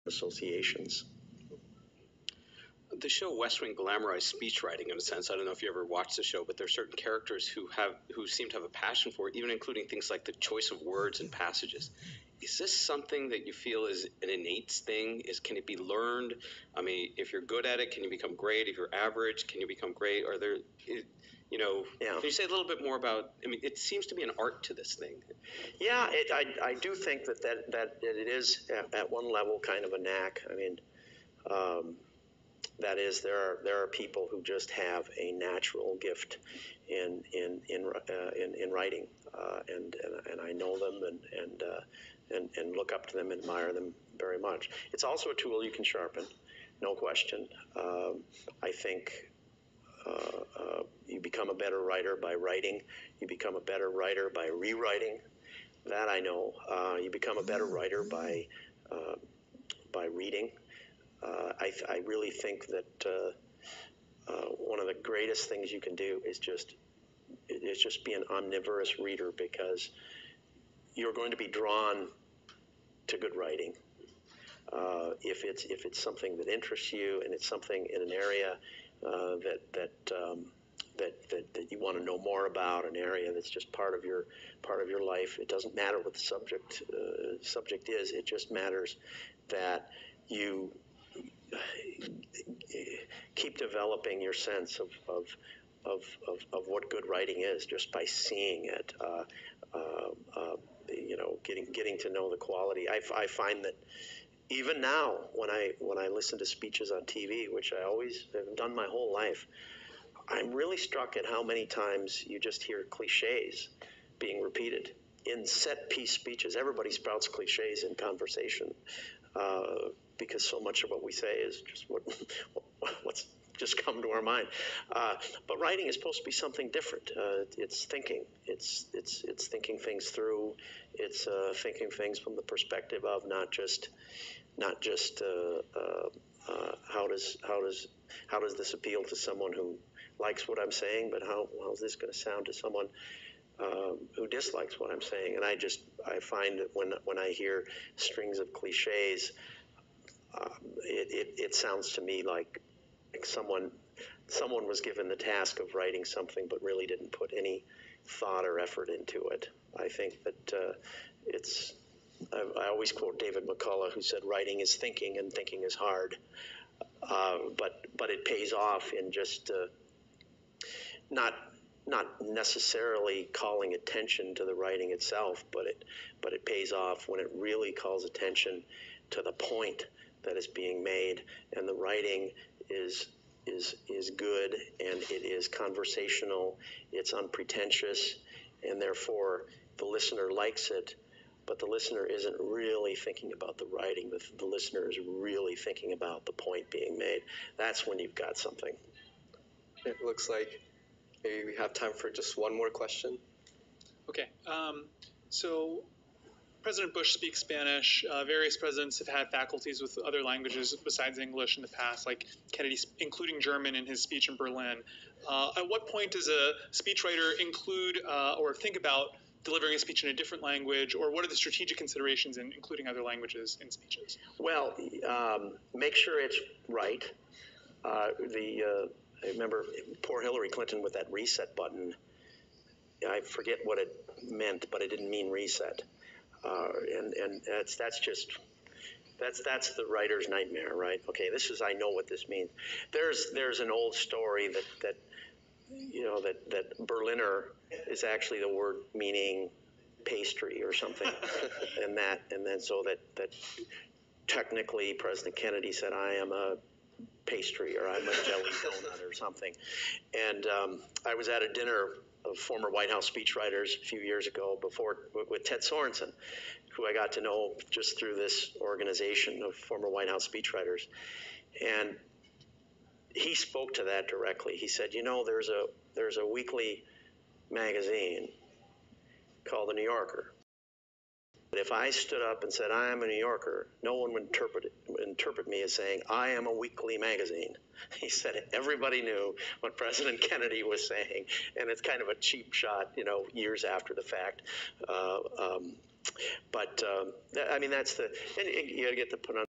associations. The show West Wing glamorized speech writing in a sense. I don't know if you ever watched the show, but there are certain characters who seem to have a passion for it, even including things like the choice of words and passages. Is this something that you feel is an innate thing? Can it be learned? I mean, if you're good at it, can you become great? If you're average, can you become great? Are there, Yeah. Can you say a little bit more about? I mean, it seems to be an art to this thing. Yeah, I do think that it is at one level kind of a knack. I mean, that is, there are people who just have a natural gift in writing, and I know them and look up to them, admire them very much. It's also a tool you can sharpen, no question. I think you become a better writer by writing. You become a better writer by rewriting. That I know. You become a better writer by reading. I really think that one of the greatest things you can do is just be an omnivorous reader, because you're going to be drawn to good writing if it's something that interests you, and it's something in an area that you want to know more about, an area that's just part of your life. It doesn't matter what the subject is. It just matters that you keep developing your sense of what good writing is just by seeing it. Getting to know the quality. I find that even now, when I listen to speeches on TV, which I always have done my whole life, I'm really struck at how many times you just hear cliches being repeated in set piece speeches. Everybody sprouts cliches in conversation because so much of what we say is just what's just come to our mind. But writing is supposed to be something different. It's thinking. It's thinking things through. It's thinking things from the perspective of not just how does this appeal to someone who likes what I'm saying, but how's this going to sound to someone who dislikes what I'm saying? And I find that when I hear strings of cliches, it sounds to me like someone was given the task of writing something but really didn't put any thought or effort into it. I think that I always quote David McCullough, who said, "Writing is thinking, and thinking is hard." But it pays off in just not necessarily calling attention to the writing itself, but it pays off when it really calls attention to the point that is being made, and the writing is good, and it is conversational, it's unpretentious, and therefore the listener likes it. But the listener isn't really thinking about the writing. The listener is really thinking about the point being made. That's when you've got something. It looks like maybe we have time for just one more question. Okay. So President Bush speaks Spanish. Various presidents have had faculties with other languages besides English in the past, like Kennedy, including German in his speech in Berlin. At what point does a speechwriter include or think about delivering a speech in a different language, or what are the strategic considerations in including other languages in speeches? Well, make sure it's right. I remember poor Hillary Clinton with that reset button. I forget what it meant, but it didn't mean reset. And that's the writer's nightmare, right? Okay, I know what this means. There's an old story that Berliner is actually the word meaning pastry or something, and then so that technically President Kennedy said, "I am a pastry," or "I'm a jelly donut," or something. And I was at a dinner of former White House speechwriters a few years ago with Ted Sorensen, who I got to know just through this organization of former White House speechwriters. And he spoke to that directly. He said, there's a weekly magazine called The New Yorker. But if I stood up and said, "I am a New Yorker," no one would interpret me as saying, "I am a weekly magazine." He said everybody knew what President Kennedy was saying, and it's kind of a cheap shot, years after the fact. But I mean, and you got to get the